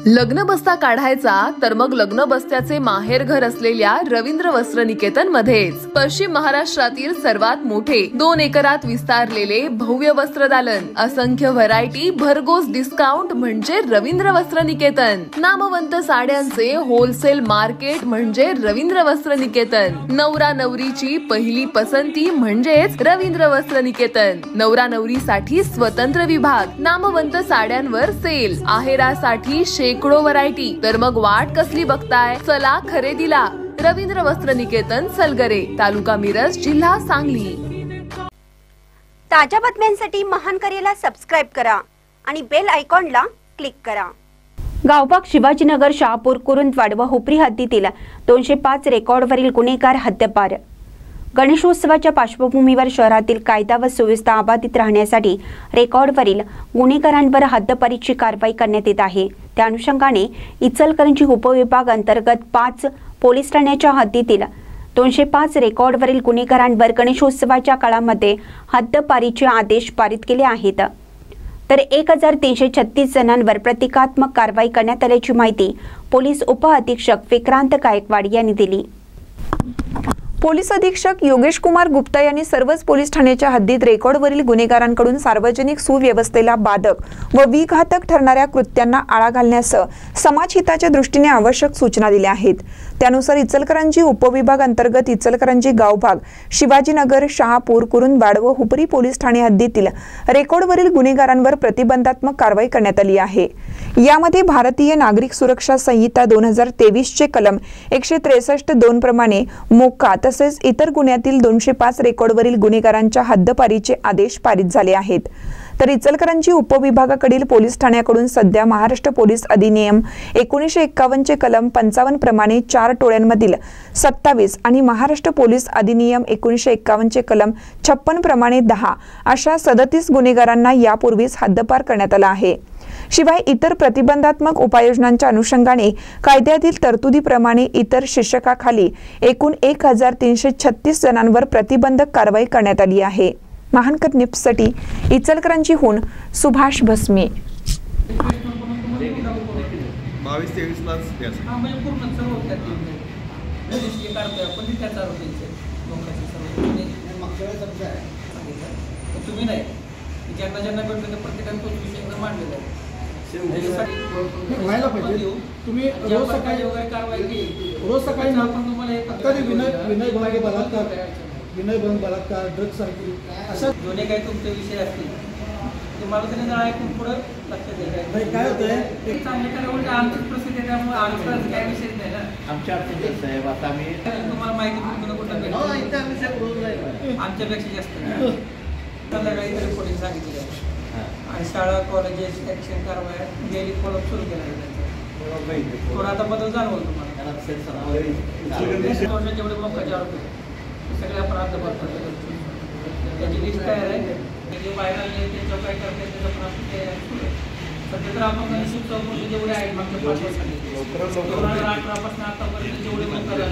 लग्न बस्ता काढायचा तर मग लग्न बस्त्याचे माहेर घर असलेल्या रवींद्र वस्त्र निकेतन मध्येच पश्चिम महाराष्ट्रातील सर्वात मोठे 2 एकरात विस्तारलेले भव्य वस्त्र दालन, असंख्य व्हरायटी, भरघोस डिस्काउंट म्हणजे रवींद्र वस्त्र निकेतन। नामवंत साड्यांचे होलसेल मार्केट म्हणजे रवींद्र वस्त्र निकेतन। नवरा नवरीची पहिली पसंती म्हणजेच रवींद्र वस्त्र निकेतन। नवरा नवरीसाठी स्वतंत्र विभाग, नामवंत साड्यांवर सेल, आहेरासाठी शेकडो व्हरायटी। तर मग वाट कसली बघताय, चला खरेदीला। रवींद्र वस्त्र निकेतन, सलगरे, तालुका मिरज, जिल्हा सांगली। ताज्या बातम्यांसाठी महान करेला सबस्क्राइब करा आणि बेल आयकॉनला क्लिक करा। गावभाग शिवाजीनगर, शहापूर, कुरुंदवाड व हुपरी हद्दीतील 205 रेकॉर्डवरील गुन्हेगार हद्दपार। गणेशोत्सवाच्या पार्श्वभूमीवर शहरातील कायदा व सुव्यवस्था अबाधित राहण्यासाठी रेकॉर्डवरील गुन्हेगारांवर हद्दपारीची कारवाई करण्यात येत आहे। त्या अनुषंगाने इचलकरंजी उपविभाग अंतर्गत 5 पोलीस ठाण्याच्या हद्दीतील 205 रेकॉर्डवरील गुन्हेगारांवर गणेशोत्सवाच्या काळामध्ये हद्दपारीचे आदेश पारित केले आहेत। तर 1336 जणांवर प्रतिकात्मक कारवाई करण्यात आल्याची माहिती पोलीस उपअधीक्षक विक्रांत गायकवाड यांनी दिली। पोलीस अधीक्षक योगेश कुमार गुप्ता यांनी सर्वच पोलीस ठाण्याच्या हद्दीत रेकॉर्डवरील गुन्हेगारांकडून सार्वजनिक सुव्यवस्थेला बाधक व विघातक ठरणाऱ्या कृत्यांना आळा घालण्यासह समाजहिताच्या दृष्टीने आवश्यक सूचना दिल्या आहेत। त्यानुसार इचलकरंजी उपविभाग अंतर्गत इचलकरंजी गावभाग, शिवाजीनगर, शहापूर, कुरुंदवाड व हुपरी पोलीस ठाणे हद्दीतील रेकॉर्डवरील गुन्हेगारांवर प्रतिबंधात्मक कारवाई करण्यात आली आहे। यामध्ये भारतीय नागरिक सुरक्षा संहिता 2023 चे कलम 163(2) प्रमाणे मोक्का तसेच इतर गुन्ह्यातील 205 रेकॉर्डवरील गुन्हेगारांच्या हद्दपारीचे आदेश पारित झाले आहेत। तर इचलकरंजी उपविभागाकडील पोलीस ठाण्याकडून सध्या महाराष्ट्र पोलीस अधिनियम 1951 चे कलम 55 प्रमाणे 4 टोळ्यांमधील 27 आणि महाराष्ट्र पोलीस अधिनियम 1951 चे कलम 56 प्रमाणे 10 अशा 37 गुन्हेगारांना यापूर्वीच हद्दपार करण्यात आला आहे। शिवाय इतर प्रतिबंधात्मक उपाययोजनांच्या अनुषंगाने कायद्यातील तरतुदीप्रमाणे इतर शीर्षकाखाली एकूण 1336 जणांवर प्रतिबंधक कारवाई करण्यात आली आहे। महानकर निप्ससाठी इचलकरंजीहून सुभाष भस्मे। 22 पाहिजे। तुम्ही रोज सकाळी वगैरे कारवाई केली, रोज सकाळी ना आपण तुम्हाला विनय भंग बलात्कार, ड्रग्स सारखी अशा दोन्ही काही तुमचे विषय असतील तुम्हाला त्यांनी जरा ऐकून पुढे लक्षात द्यायचं। काय होतंय एक चांगले कारवाई आमचीच प्रसिद्ध आहे, त्यामुळे आमचं काय विषय नाही ना। आमच्या अडचणी साहेब आता आम्ही तुम्हाला माहिती कुठं कुठं भेटतो, विषय रोज नाही आमच्यापेक्षा जास्त संध्याकाळी रिपोर्टिंग सांगितली आहे आणि शाळा कॉलेजेस ॲक्शन कारवाया गेली फॉलोअप सुरू केला आहे। थोडा आता बदल जाणवलं तुम्हाला जेवढे मोकाचे आरोप सगळे आपण हद्दपार करतो, त्याची लिस्ट तयार आहे। जे बाहेर आले त्यांच्यावर काय करते त्याचं पण आपण तयारी सध्या तर आपण गणेश उत्सव जेवढे आहेत मागच्या 5 वर्षांनी 2018 पासून आतापर्यंत जेवढे